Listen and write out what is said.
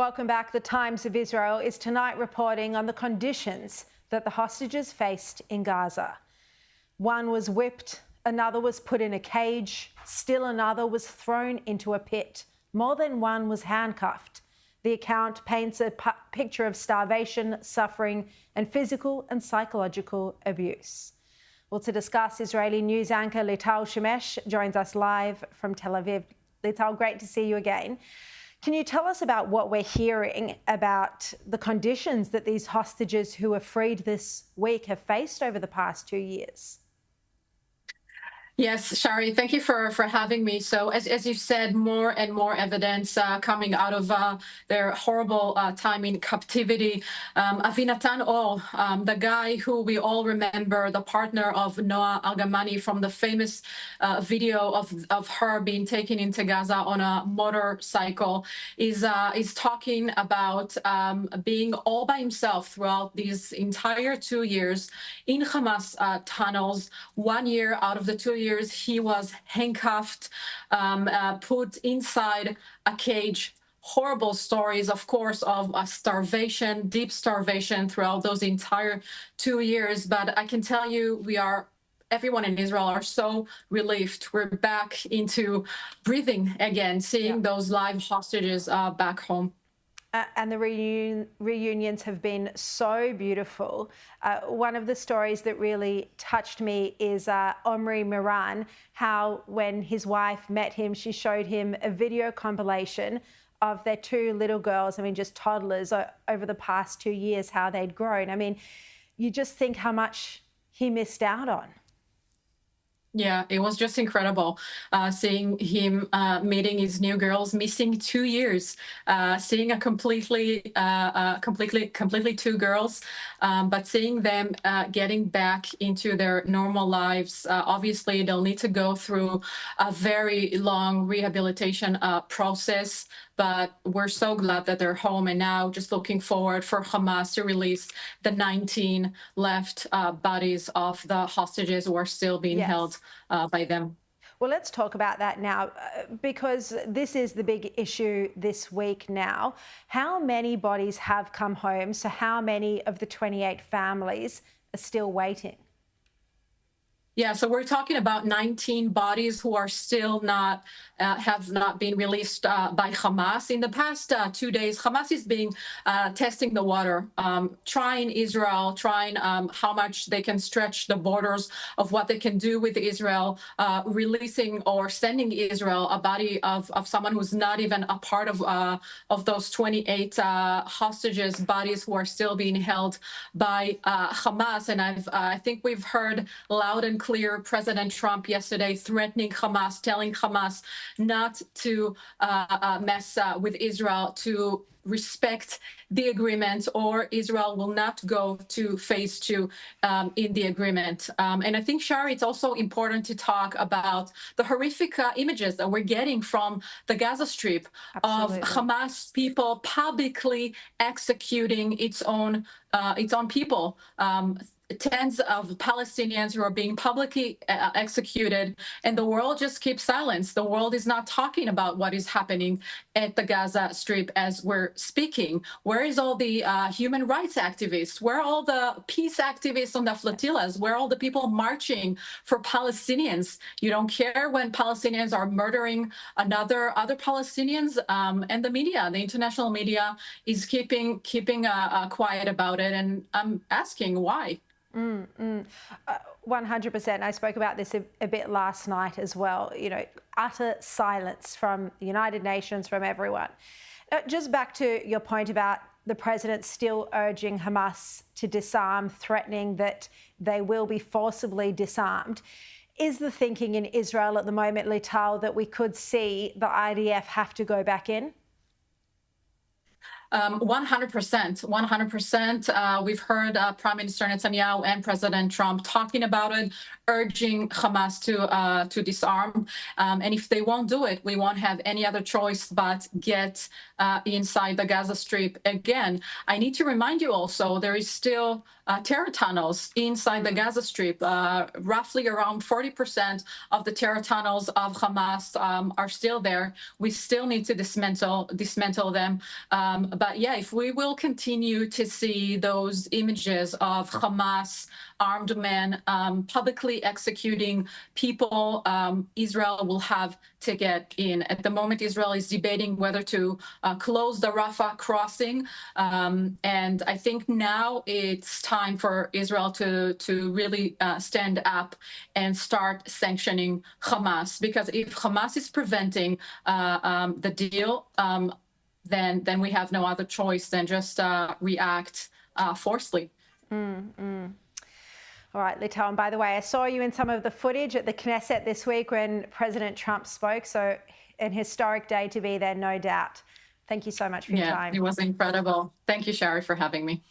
Welcome back. The Times of Israel is tonight reporting on the conditions that the hostages faced in Gaza. One was whipped, another was put in a cage, still another was thrown into a pit. More than one was handcuffed. The account paints a picture of starvation, suffering, and physical and psychological abuse. Well, to discuss, Israeli news anchor Lital Shemesh joins us live from Tel Aviv. Lital, great to see you again. Can you tell us about what we're hearing about the conditions that these hostages who were freed this week have faced over the past 2 years? Yes, Sharri, thank you for having me. So as you said, more and more evidence coming out of their horrible time in captivity. Avinatan Or, the guy who we all remember, the partner of Noah Argamani from the famous video of her being taken into Gaza on a motorcycle, is talking about being all by himself throughout these entire 2 years in Hamas tunnels. 1 year out of the 2 years, he was handcuffed, put inside a cage. Horrible stories, of course, of starvation, deep starvation throughout those entire 2 years. But I can tell you, everyone in Israel are so relieved. We're back into breathing again, seeing those live hostages back home. And the reunions have been so beautiful. One of the stories that really touched me is Omri Moran, how when his wife met him, she showed him a video compilation of their 2 little girls, just toddlers, over the past 2 years, how they'd grown. You just think how much he missed out on. Yeah, it was just incredible seeing him meeting his new girls, missing 2 years, seeing a completely 2 girls, but seeing them getting back into their normal lives. Obviously, they'll need to go through a very long rehabilitation process, but we're so glad that they're home, and now just looking forward for Hamas to release the 19 left bodies of the hostages who are still being held by them. Well, let's talk about that now, because this is the big issue this week now. How many bodies have come home? So how many of the 28 families are still waiting? Yeah, so we're talking about 19 bodies who are still have not been released by Hamas. In the past 2 days, Hamas is testing the water, trying how much they can stretch the borders of what they can do with Israel, releasing or sending Israel a body of someone who's not even a part of those 28 hostages, bodies who are still being held by Hamas. And I think we've heard loud and clear President Trump yesterday threatening Hamas, telling Hamas not to mess with Israel, to respect the agreement, or Israel will not go to phase 2 in the agreement. And I think, Sharri, it's also important to talk about the horrific images that we're getting from the Gaza Strip. Absolutely. Of Hamas people publicly executing its own people. Tens of Palestinians who are being publicly executed, and the world just keeps silence. The world is not talking about what is happening at the Gaza Strip as we're speaking. Where is all the human rights activists? Where are all the peace activists on the flotillas? Where are all the people marching for Palestinians? You don't care when Palestinians are murdering other Palestinians, and the media, the international media, is keeping quiet about it. And I'm asking why. 100%. I spoke about this a bit last night as well. Utter silence from the United Nations, from everyone. Just back to your point about the president still urging Hamas to disarm, threatening that they will be forcibly disarmed. Is the thinking in Israel at the moment, Lital, that we could see the IDF have to go back in? 100%. We've heard Prime Minister Netanyahu and President Trump talking about it, urging Hamas to disarm. And if they won't do it, we won't have any other choice but get inside the Gaza Strip. Again, I need to remind you also, there is still terror tunnels inside the Gaza Strip. Roughly around 40% of the terror tunnels of Hamas are still there. We still need to dismantle them. But yeah, if we will continue to see those images of Hamas armed men publicly executing people, Israel will have to get in. At the moment, Israel is debating whether to close the Rafah crossing. And I think now it's time for Israel to really stand up and start sanctioning Hamas. Because if Hamas is preventing the deal, then we have no other choice than just react forcefully. All right, Lital, and by the way, I saw you in some of the footage at the Knesset this week when President Trump spoke, so an historic day to be there, no doubt. Thank you so much for your time. Yeah, it was incredible. Thank you, Sharri, for having me.